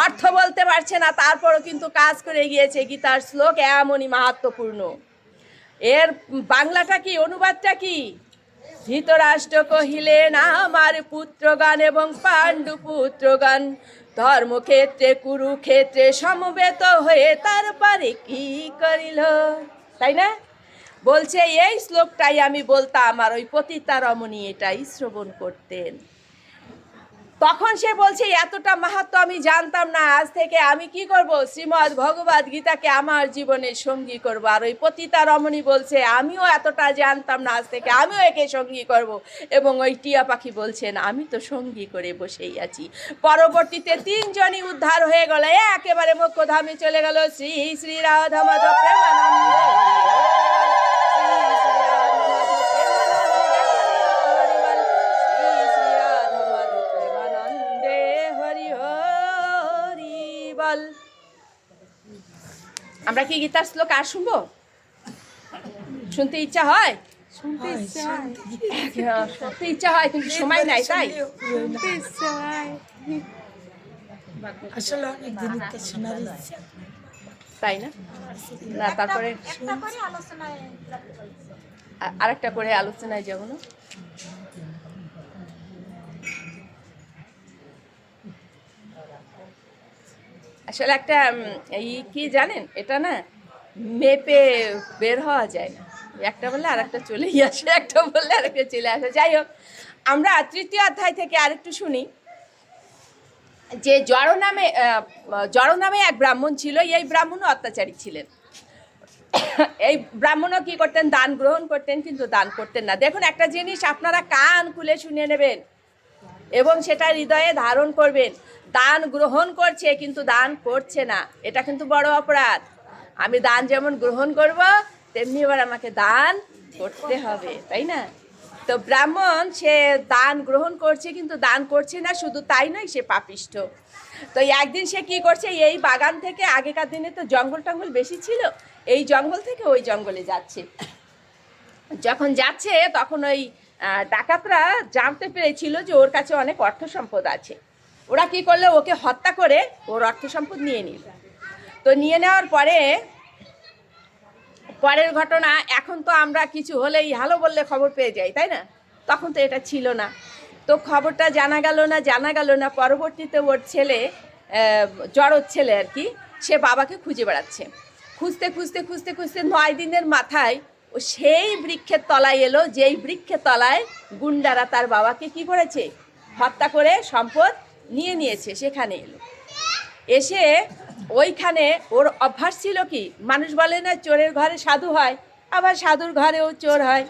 অর্থ বলতে পারছে না, তারপরও কিন্তু কাজ করে গিয়েছে। গীতার শ্লোক এমনই মাহাত্ম্যপূর্ণ। এর বাংলাটা কি, অনুবাদটা কি? ধৃতরাষ্ট্র কহিলেন আমার পুত্রগণ এবং পাণ্ডু পুত্রগণ ধর্মক্ষেত্রে কুরুক্ষেত্রে সমবেত হয়ে তারপরে কি করিল। তাই না? বলছে এই শ্লোকটাই আমি বলতাম, আর ওই পতিতা রমণী এটাই শ্রবণ করতেন। তখন সে বলছে এতটা মাহাত্ম্য আমি জানতাম না, আজ থেকে আমি কি করব, শ্রীমদ্ ভগবদ গীতাকে আমার জীবনের সঙ্গী করব। আর ওই পতিতা রমণী বলছে আমিও এতটা জানতাম না, আজ থেকে আমিও একে সঙ্গী করব। এবং ওই টিয়া পাখি বলছেন আমি তো সঙ্গী করে বসেই আছি। পরবর্তীতে তিনজনই উদ্ধার হয়ে গেল, একেবারে মোক্ষধামে চলে গেল। শ্রী শ্রী রাধা মাধব প্রেমানন্দ। আমরা কি গীতার শ্লোক আর শুনবো? শুনতে ইচ্ছা হয়, শুনতে ইচ্ছা হয়, কিন্তু সময় নাই, তাই তাই না? না তারপরে আরেকটা করে আলোচনায় যাব না। আসলে একটা এই কি জানেন, এটা না মেপে বের হওয়া যায় না, একটা বললে আর একটা চলেই আসে, একটা বললে আরেকটা চলে আসে। যাই হোক, আমরা তৃতীয় অধ্যায় থেকে আরেকটু শুনি যে জড় নামে এক ব্রাহ্মণ ছিল। এই ব্রাহ্মণও অত্যাচারী ছিলেন। এই ব্রাহ্মণও কি করতেন, দান গ্রহণ করতেন, কিন্তু দান করতেন না। দেখুন একটা জিনিস আপনারা কান খুলে শুনে নেবেন এবং সেটা হৃদয়ে ধারণ করবেন। দান গ্রহণ করছে কিন্তু দান করছে না, এটা কিন্তু বড় অপরাধ। আমি দান যেমন গ্রহণ করব তেমনি এবার আমাকে দান করতে হবে, তাই না? তো ব্রাহ্মণ সে দান গ্রহণ করছে কিন্তু দান করছে না, শুধু তাই নয় সে পাপিষ্ঠ। তো একদিন সে কি করছে, এই বাগান থেকে, আগেকার দিনে তো জঙ্গল টঙ্গল বেশি ছিল, এই জঙ্গল থেকে ওই জঙ্গলে যাচ্ছে। যখন যাচ্ছে তখন ওই ডাকাতরা জানতে পেরেছিল যে ওর কাছে অনেক অর্থ সম্পদ আছে। ওরা কি করলো, ওকে হত্যা করে ওর অর্থ সম্পদ নিয়ে নিল। তো নিয়ে নেওয়ার পরের ঘটনা, এখন তো আমরা কিছু হলেই হ্যালো বললে খবর পেয়ে যাই, তাই না? তখন তো এটা ছিল না। তো খবরটা জানা গেল না। পরবর্তীতে ওর ছেলে, জড়োর ছেলে আর কি, সে বাবাকে খুঁজে বেড়াচ্ছে। খুঁজতে 9 দিনের মাথায় ও সেই বৃক্ষের তলায় এলো, যেই বৃক্ষের তলায় গুন্ডারা তার বাবাকে কি করেছে, হত্যা করে সম্পদ নিয়েছে। সেখানে এলো, এসে ওইখানে ওর অভ্যাস ছিল কি, মানুষ বলে না চোরের ঘরে সাধু হয়, আবার সাধুর ঘরেও চোর হয়।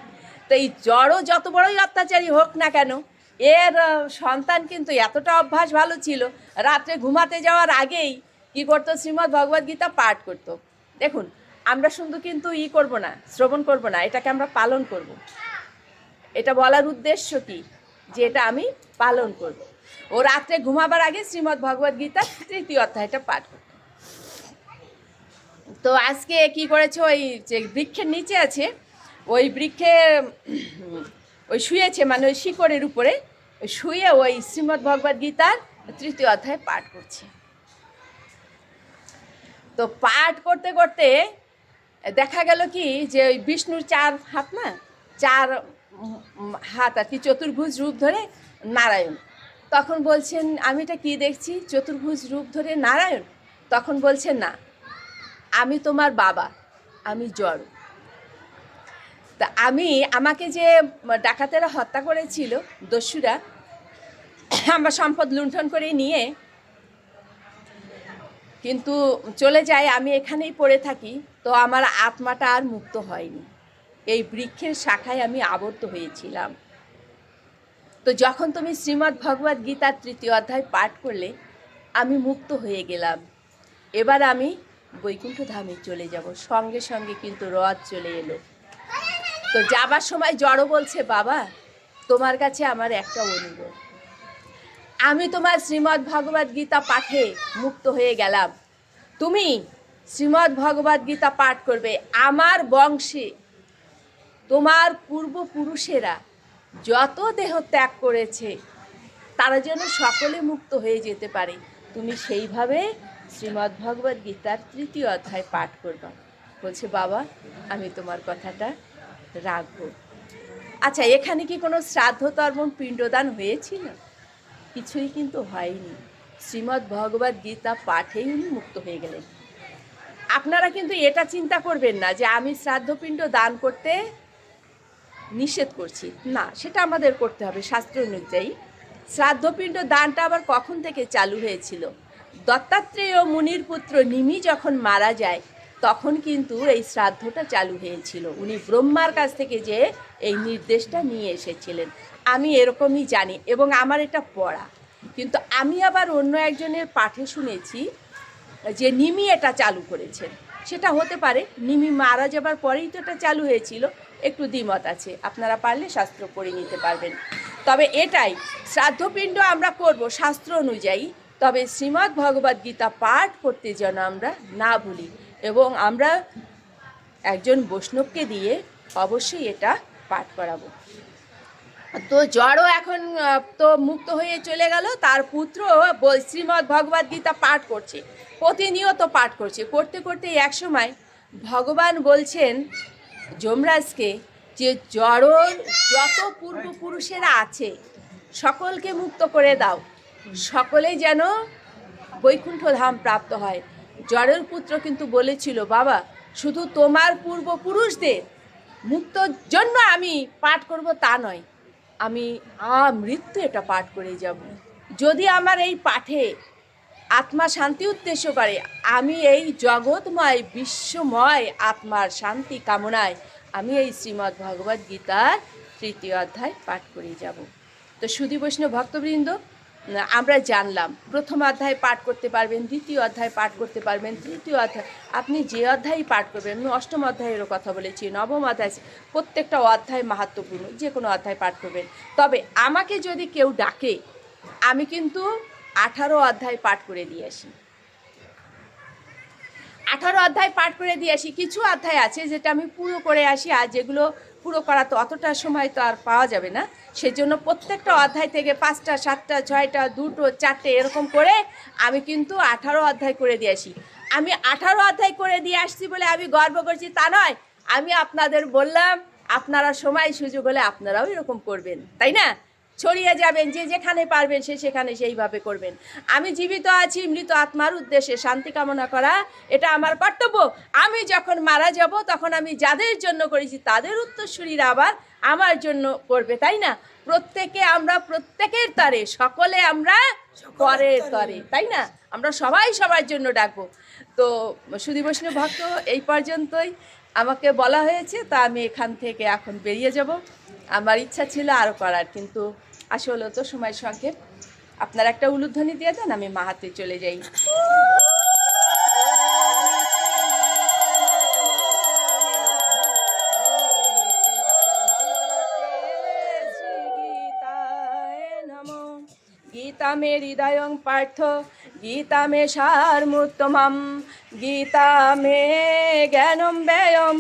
তো এই জড়ো যত বড়ই অত্যাচারী হোক না কেন, এর সন্তান কিন্তু এতটা অভ্যাস ভালো ছিল, রাত্রে ঘুমাতে যাওয়ার আগেই কি করতো, শ্রীমদ্ ভগবদ গীতা পাঠ করতো। দেখুন আমরা শুধু কিন্তু করব না, শ্রবণ করব না, এটাকে আমরা পালন করব। এটা বলার উদ্দেশ্য কি, যে এটা আমি পালন করব। ও রাত্রে ঘুমাবার আগে শ্রীমদ্ ভগবদ গীতা 3য় অধ্যায়টা পাঠ করত। তো আজকে কি করেছে, ওই যে বৃক্ষের নিচে আছে, ওই বৃক্ষে ওই শুয়েছে, মানে ওই শিকড়ের উপরে শুয়ে ওই শ্রীমদ্ ভগবদ্ গীতার 3য় অধ্যায় পাঠ করছে। তো পাঠ করতে করতে দেখা গেল কি যে ওই বিষ্ণুর 4 হাত না, 4 হাত আর কি, চতুর্ভুজ রূপ ধরে নারায়ণ। তখন বলছেন আমি এটা কী দেখছি, চতুর্ভুজ রূপ ধরে নারায়ণ? তখন বলছেন না, আমি তোমার বাবা, আমি জড়। তা আমাকে যে ডাকাতেরা হত্যা করেছিল, দস্যুরা, আমার সম্পদ লুণ্ঠন করে নিয়ে কিন্তু চলে যায়, আমি এখানেই পড়ে থাকি, তো আমার আত্মাটা আর মুক্ত হয়নি। এই বৃক্ষের শাখায় আমি আবদ্ধ হয়েছিলাম। তো যখন তুমি শ্রীমদ্ ভগবদ্ গীতার 3য় অধ্যায় পাঠ করলে, আমি মুক্ত হয়ে গেলাম। এবার আমি বৈকুণ্ঠ ধামে চলে যাব। সঙ্গে সঙ্গে কিন্তু রথ চলে এলো। তো যাবার সময় জড় বলছে, বাবা তোমার কাছে আমার একটা অনুরোধ, আমি তোমার শ্রীমদ্ ভগবদ্ গীতা পাঠে মুক্ত হয়ে গেলাম, তুমি শ্রীমদ্ ভগবদ্ গীতা পাঠ করবে। আমার বংশে তোমার পূর্বপুরুষেরা যত দেহ ত্যাগ করেছে তারা যেন সকলে মুক্ত হয়ে যেতে পারে, তুমি সেইভাবে শ্রীমদ্ ভগবদ্ গীতার 3য় অধ্যায় পাঠ করবা। বলছে, বাবা আমি তোমার কথাটা রাখবো। আচ্ছা, এখানে কি কোনো শ্রাদ্ধ তর্পণ পিণ্ডদান হয়েছিল? কিছুই কিন্তু হয়নি। শ্রীমদ্ ভগবদ্ গীতা পাঠেই উনি মুক্ত হয়ে গেলেন। আপনারা কিন্তু এটা চিন্তা করবেন না যে আমি শ্রাদ্ধপিণ্ড দান করতে নিষেধ করছি, না, সেটা আমাদের করতে হবে শাস্ত্র অনুযায়ী। শ্রাদ্ধপিণ্ড দানটা আবার কখন থেকে চালু হয়েছিল? দত্তাত্রেয় মুনির পুত্র নিমি যখন মারা যায় তখন কিন্তু এই শ্রাদ্ধটা চালু হয়েছিল। উনি ব্রহ্মার কাছ থেকে যে এই নির্দেশটা নিয়ে এসেছিলেন, আমি এরকমই জানি এবং আমার এটা পড়া। কিন্তু আমি আবার অন্য একজনের পাঠে শুনেছি যে নিমি এটা চালু করেছেন। সেটা হতে পারে, নিমি মারা যাবার পরেই তো এটা চালু হয়েছিল, একটু দ্বিমত আছে, আপনারা পারলে শাস্ত্র পড়ে নিতে পারবেন। তবে এটাই, শ্রাদ্ধপিণ্ড আমরা করব শাস্ত্র অনুযায়ী, তবে শ্রীমদ্ ভগবদ্ গীতা পাঠ করতে যেন আমরা না ভুলি, এবং আমরা একজন বৈষ্ণবকে দিয়ে অবশ্যই এটা পাঠ করাবো। তো জড়ও এখন তো মুক্ত হয়ে চলে গেল, তার পুত্র শ্রীমদ্ ভগবদ্ গীতা পাঠ করছে, প্রতিনিয়ত পাঠ করছে। করতে করতে একসময় ভগবান বলছেন যমরাজকে যে জড়র যত পূর্বপুরুষেরা আছে সকলকে মুক্ত করে দাও, সকলে যেন বৈকুণ্ঠ ধাম প্রাপ্ত হয়। জড়ের পুত্র কিন্তু বলেছিল, বাবা শুধু তোমার পূর্বপুরুষদের মুক্তর জন্য আমি পাঠ করব তা নয়, আমি মৃত্যু এটা পাঠ করে যাব। যদি আমার এই পাঠে আত্মা শান্তি উদ্দেশ্য করে, আমি এই জগৎময় বিশ্বময় আত্মার শান্তি কামনায় আমি এই শ্রীমদ্ ভগবদ্ গীতার 3য় অধ্যায় পাঠ করে যাব। তো সুধী বৈষ্ণব ভক্তবৃন্দ, আমরা জানলাম 1ম অধ্যায় পাঠ করতে পারবেন, 2য় অধ্যায় পাঠ করতে পারবেন, 3য় অধ্যায়, আপনি যে অধ্যায়ই পাঠ করবেন। আমি 8ম অধ্যায়েরও কথা বলেছি, 9ম অধ্যায়, প্রত্যেকটা অধ্যায় মাহাত্ম্যপূর্ণ, যে কোনো অধ্যায় পাঠ করবেন। তবে আমাকে যদি কেউ ডাকে, আমি কিন্তু 18 অধ্যায় পাঠ করে দিয়ে আসি। 18 অধ্যায় পাঠ করে দিয়ে আসি। কিছু অধ্যায় আছে যেটা আমি পুরো করে আসি, আর যেগুলো পুরো করা তো অতটা সময় তো আর পাওয়া যাবে না, সেজন্য প্রত্যেকটা অধ্যায় থেকে 5টা 7টা 6টা 2টো 4টে এরকম করে আমি কিন্তু 18 অধ্যায় করে দিয়ে আসি। আমি 18 অধ্যায় করে দিয়ে আসছি বলে আমি গর্ব করছি তা নয়, আমি আপনাদের বললাম আপনারা সময় সুযোগ হলে আপনারাও এরকম করবেন, তাই না? ছড়িয়ে যাবেন, যে যেখানে পারবেন সে সেখানে সেইভাবে করবেন। আমি জীবিত আছি মৃত আত্মার উদ্দেশ্যে শান্তি কামনা করা, এটা আমার কর্তব্য। আমি যখন মারা যাব তখন আমি যাদের জন্য করেছি তাদের উত্তরসূরিরা আবার আমার জন্য করবে, তাই না? প্রত্যেকে আমরা প্রত্যেকের তরে, সকলে আমরা পরের তরে, তাই না? আমরা সবাই সবার জন্য ডাকবো। তো সুধী বৈষ্ণব ভক্ত, এই পর্যন্তই আমাকে বলা হয়েছে, তা আমি এখান থেকে এখন বেরিয়ে যাব। আমার ইচ্ছা ছিল আরও করার, কিন্তু আসলে তো সময় সংক্ষেপ। আপনারা একটা উলুধ্বনি দিয়ে দেন, আমি মাহাতে চলে যাই। গীতা মে হৃদয়ং পার্থ, গীতা মে সারমুত্তমম, গীতা মে জ্ঞানম ব্যয়ম,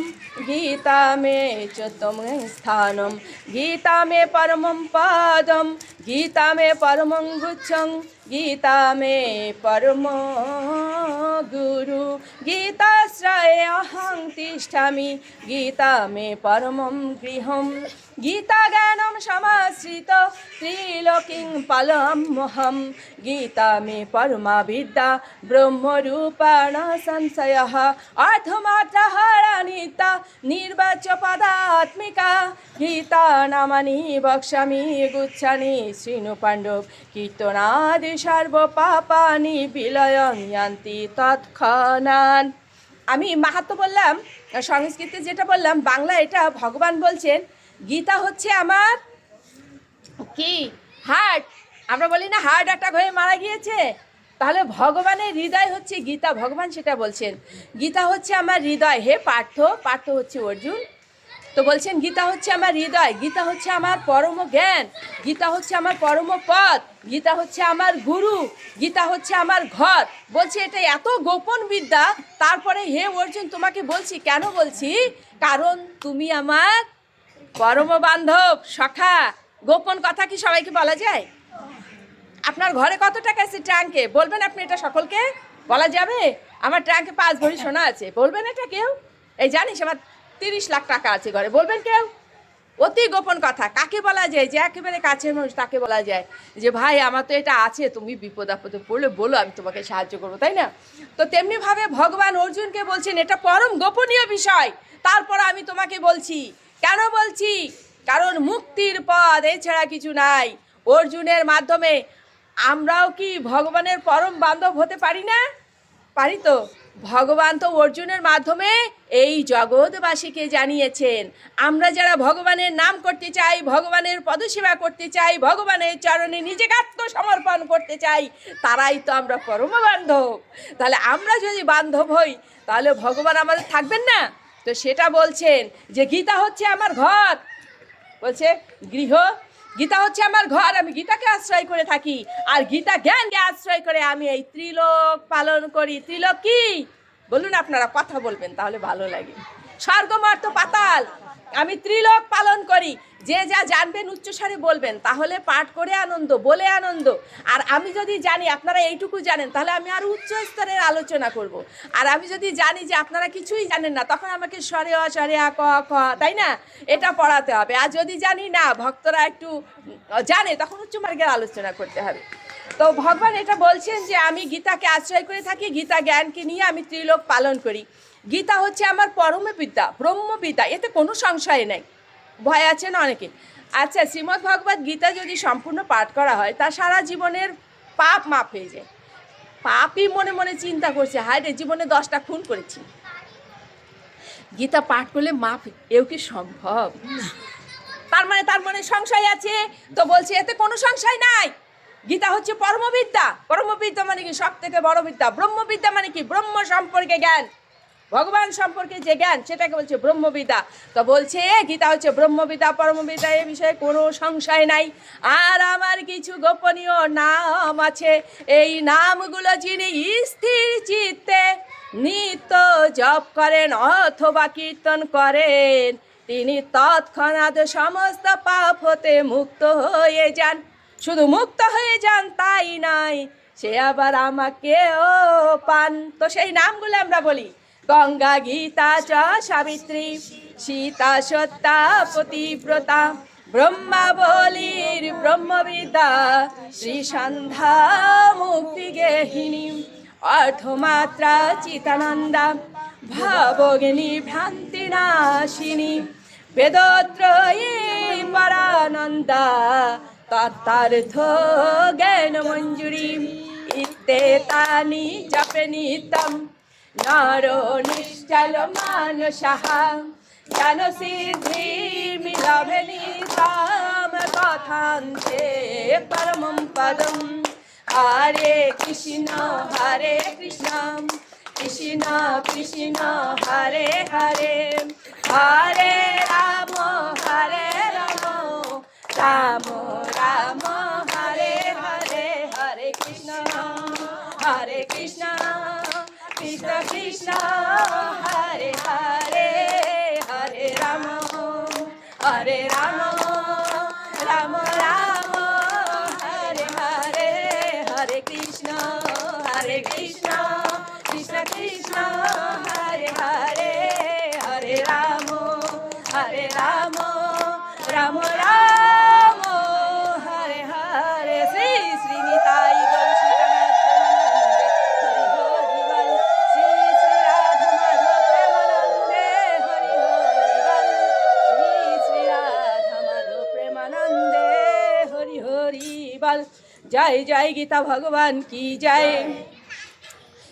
গীতা মে চতুম স্থানম, গীতা মে পরমম পদম, গীতা মে পরমং গুচ্ছং, গীতা মে পরম গুরু, গীতাশ্রয়ে অহং তিষ্ঠামি, গীতা মে পরমম গৃহম, গীতা জ্ঞানম সমাশ্রিত ত্রিলোকিং পালমহম, গীতা মে পরমা বিদ্যা ব্রহ্মরূপাণ সংশয়ঃ, অর্ধমাত্রাহারানিতা নির্বাচ্য পদাত্মিকা, গীতা নামানি বক্ষ্যামি গুচ্ছানি শৃণু পাণ্ডব, কীর্তনাদি সর্ব পাপানি বিলয়ং ইয়ান্তি তৎক্ষণাৎ। আমি মাহাত্ম্য বললাম, সংস্কৃতে যেটা বললাম, বাংলা এটা ভগবান বলছেন গীতা হচ্ছে আমার কি হার্ট। আমরা বলি না হার্ট অ্যাটাক হয়ে মারা গিয়েছে, তাহলে ভগবানের হৃদয় হচ্ছে গীতা। ভগবান সেটা বলছেন, গীতা হচ্ছে আমার হৃদয়। হে পার্থ, পার্থ হচ্ছে অর্জুন, তো বলছেন গীতা হচ্ছে আমার হৃদয়, গীতা হচ্ছে আমার পরম জ্ঞান, গীতা হচ্ছে আমার পরম পথ, গীতা হচ্ছে আমার গুরু, গীতা হচ্ছে আমার ঘর। বলছি এটা এত গোপন বিদ্যা, তারপরে হে অর্জুন তোমাকে বলছি। কেন বলছি? কারণ তুমি আমার পরম বান্ধব, সখা। গোপন কথা কি সবাইকে বলা যায়? আপনার ঘরে কত টাকা আছে ট্রাঙ্কে? বলবেন আপনি এটা সকলকে? বলা যাবে? আমার ট্রাঙ্কে 5 ভরি সোনা আছে, বলবেন এটা কেউ? এই জানিস আমার 30 লাখ টাকা আছে ঘরে, বলবেন কেউ? অতি গোপন কথা। কাকে বলা যায়? যে একেবারে কাছের মানুষ, তাকে বলা যায় যে ভাই আমার তো এটা আছে, তুমি বিপদ আপদে পড়লে বলো, আমি তোমাকে সাহায্য করবো, তাই না? তো তেমনিভাবে ভগবান অর্জুনকে বলছেন এটা পরম গোপনীয় বিষয়, তারপর আমি তোমাকে বলছি। কেন বলছি? কারণ মুক্তির পথ এছাড়া কিছু নাই। অর্জুনের মাধ্যমে আমরাও কি ভগবানের পরম বান্ধব হতে পারি না? পারি তো। ভগবান তো অর্জুনের মাধ্যমে এই জগৎবাসীকে জানিয়েছেন, আমরা যারা ভগবানের নাম করতে চাই, ভগবানের পদসেবা করতে চাই, ভগবানের চরণে নিজেকে আত্মসমর্পণ করতে চাই, তারাই তো আমরা পরম বান্ধব। তাহলে আমরা যদি বান্ধব হই, তাহলে ভগবান আমাদের থাকবেন না? তো সেটা বলছেন যে গীতা হচ্ছে আমার ঘর, বলছে গৃহ, গীতা হচ্ছে আমার ঘর, আমি গীতাকে আশ্রয় করে থাকি, আর গীতা জ্ঞানকে আশ্রয় করে আমি এই ত্রিলোক পালন করি। ত্রিলোক কি বলুন আপনারা? কথা বলবেন তাহলে ভালো লাগে। স্বর্গ মর্ত পাতাল, আমি ত্রিলোক পালন করি। যে যা জানবেন উচ্চস্বরে বলবেন, তাহলে পাঠ করে আনন্দ, বলে আনন্দ। আর আমি যদি জানি আপনারা এইটুকু জানেন, তাহলে আমি আরও উচ্চ স্তরের আলোচনা করব। আর আমি যদি জানি যে আপনারা কিছুই জানেন না, তখন আমাকে স্বরে অ স্বরে আ ক খ, তাই না, এটা পড়াতে হবে। আর যদি জানি না, ভক্তরা একটু জানে, তখন উচ্চ মার্গের আলোচনা করতে হবে। তো ভগবান এটা বলছেন যে আমি গীতাকে আশ্রয় করে থাকি, গীতা জ্ঞানকে নিয়ে আমি ত্রিলোক পালন করি। গীতা হচ্ছে আমার পরম বিদ্যা, ব্রহ্মবিদ্যা, এতে কোনো সংশয় নেই। ভয় আছে না অনেকে? আচ্ছা, শ্রীমদ্ ভগবদ্ গীতা যদি সম্পূর্ণ পাঠ করা হয়, তা সারা জীবনের পাপ মাপ হয়ে যায়। পাপই মনে মনে চিন্তা করছে, হায় রে জীবনে 10টা খুন করেছি, গীতা পাঠ করলে মাপ, এও কি সম্ভব? তার মানে সংশয় আছে। তো বলছে এতে কোনো সংশয় নাই। গীতা হচ্ছে পরমবিদ্যা। পরমবিদ্যা মানে কি? সব থেকে বড় বিদ্যা। ব্রহ্মবিদ্যা মানে কি? ব্রহ্ম সম্পর্কে জ্ঞান, ভগবান সম্পর্কে যে জ্ঞান, সেটাকে বলছে ব্রহ্মবিদ্যা। তো বলছে গীতা হচ্ছে ব্রহ্মবিদ্যা, পরমবিদ্যা, এ বিষয়ে কোনো সংশয় নাই। আর আমার কিছু গোপনীয় নাম আছে, এই নামগুলো যিনি স্থির চিত্তে নিত্য জপ করেন অথবা কীর্তন করেন, তিনি তৎক্ষণাৎ সমস্ত পাপ হতে মুক্ত হয়ে যান। শুধু মুক্ত হয়ে যান তাই নয়, সে আবার আমাকেও পান। তো সেই নামগুলো আমরা বলি, গঙ্গা, গীতা চ সাবিত্রী, সীতা সত্যা পতিব্রতা, ব্রহ্মাবলীর ব্রহ্মবিদ্যা, শ্রীসন্ধ্যা মুক্তি গেহিনী, অর্ধমাত্রা চিতানন্দা, ভাবগিনী ভ্রান্তি নাশিনী, বেদত্রয়ী পরানন্দা, তত্তার্থ জ্ঞান মঞ্জুরি, ইত্যেতানি জপে নিত্যম নরো নিশ্চল মানসঃ, জ্ঞান সিদ্ধি মিলবে নিতাম কথান্তে পরমম পদম। হরে কৃষ্ণ কৃষ্ণ কৃষ্ণ হরে হরে, হরে রাম রাম রাম হরে হরে, হরে কৃষ্ণ কৃষ্ণ কৃষ্ণ হরে রাম রাম রাম হরে হরে, হরে কৃষ্ণ কৃষ্ণ কৃষ্ণ হরে হরে, হরে রাম রাম রাম হরে হরে। শ্রী শ্রী নিতাই গৌর সীতানাথ প্রেমানন্দে হরি হরি বল। জয় জয় গীতা ভগবান কি জয়,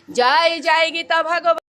জয় জয় গীতা ভগবান।